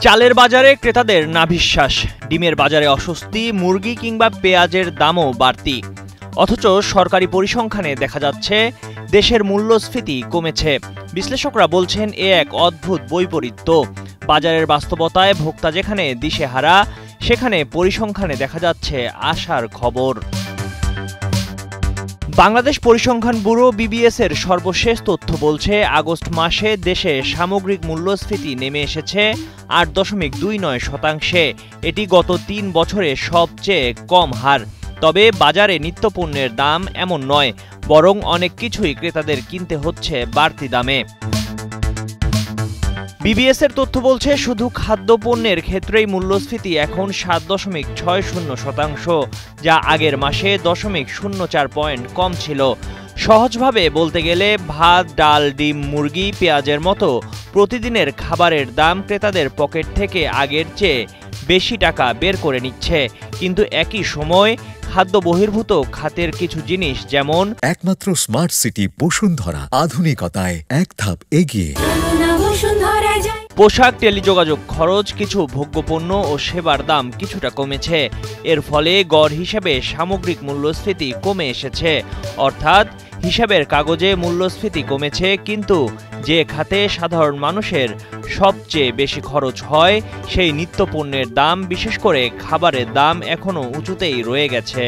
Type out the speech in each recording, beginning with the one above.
চালের বাজারে ক্রেতাদের নাভিশ্বাস, ডিমের বাজারে অস্বস্তি, মুরগি কিংবা পেঁয়াজের দামও বাড়তি। অথচ সরকারি পরিসংখ্যানে দেখা যাচ্ছে দেশের মূল্যস্ফীতি কমেছে। বিশ্লেষকরা বলছেন এ এক অদ্ভুত বৈপরীত্য। বাজারের বাস্তবতায় ভোক্তা যেখানে দিশেহারা, সেখানে পরিসংখ্যানে দেখা যাচ্ছে আশার খবর। বাংলাদেশ পরিসংখ্যান ব্যুরো বিবিএস এর সর্বশেষ তথ্য বলছে, আগস্ট মাসে দেশে সামগ্রিক মূল্যস্ফীতি নেমে এসেছে 8.29%। এটি গত 3 বছরে সবচেয়ে কম হার। তবে বাজারে নিত্যপণ্যের দাম এমন নয়, বরং অনেক কিছুই ক্রেতাদের কিনতে হচ্ছে বাড়তি দামে। বিবিএস এর তথ্য বলছে, শুধু খাদ্যপণ্যের ক্ষেত্রেই মূল্যস্ফীতি এখন 7.60%, যা আগের মাসে 0.04 পয়েন্ট কম ছিল। সহজভাবে বলতে গেলে ভাত, ডাল, ডিম, মুরগি, পেঁয়াজের মতো প্রতিদিনের খাবারের দাম ক্রেতাদের পকেট থেকে আগের চেয়ে বেশি টাকা বের করে নিচ্ছে। কিন্তু একই সময় খাদ্য বহির্ভূত খাতের কিছু জিনিস, যেমন একমাত্র স্মার্ট সিটি বসুন্ধরা, আধুনিকতায় এক ধাপ এগিয়ে। পোশাক, টেলিযোগাযোগ খরচ, কিছু ভোগ্যপণ্য ও সেবার দাম কিছুটা কমেছে। এর ফলে গড় হিসেবে সামগ্রিক মূল্যস্ফীতি কমে এসেছে। অর্থাৎ হিসাবের কাগজে মূল্যস্ফীতি কমেছে, কিন্তু যে খাতে সাধারণ মানুষের সবচেয়ে বেশি খরচ হয়, সেই নিত্যপণ্যের দাম, বিশেষ করে খাবারের দাম এখনো উঁচুতেই রয়ে গেছে।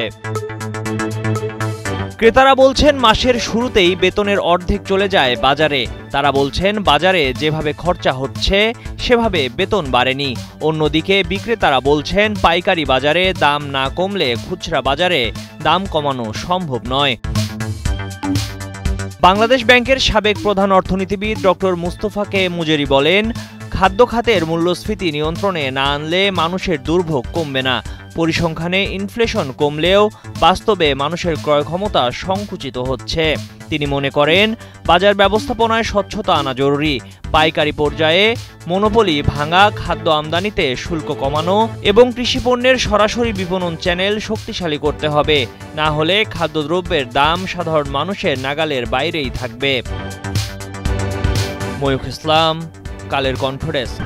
ক্রেতারা বলছেন মাসের শুরুতেই বেতনের অর্ধেক চলে যায় বাজারে। তারা বলছেন বাজারে যেভাবে খরচা হচ্ছে সেভাবে বেতন বাড়েনি। অন্যদিকে বিক্রেতারা বলছেন পাইকারি বাজারে দাম না কমলে খুচরা বাজারে দাম কমানো সম্ভব নয়। বাংলাদেশ ব্যাংকের সাবেক প্রধান অর্থনীতিবিদ ডক্টর মুস্তফা কে মুজেরি বলেন, খাদ্য খাতের মূল্যস্ফীতি নিয়ন্ত্রণে না আনলে মানুষের দুর্ভোগ কমবে না। পরিসংখ্যানে ইনফ্লেশন কমলেও বাস্তবে মানুষের ক্রয় ক্ষমতা সংকুচিত হচ্ছে। তিনি মনে করেন বাজার ব্যবস্থাপনায় স্বচ্ছতা আনা জরুরি। পাইকারি পর্যায়ে মনোপলি ভাঙা, খাদ্য আমদানিতে শুল্ক কমানো এবং কৃষিপণ্যের সরাসরি বিপণন চ্যানেল শক্তিশালী করতে হবে। না হলে খাদ্যদ্রব্যের দাম সাধারণ মানুষের নাগালের বাইরেই থাকবে। ময়ূখ ইসলাম, কালের কণ্ঠ ডেস্ক।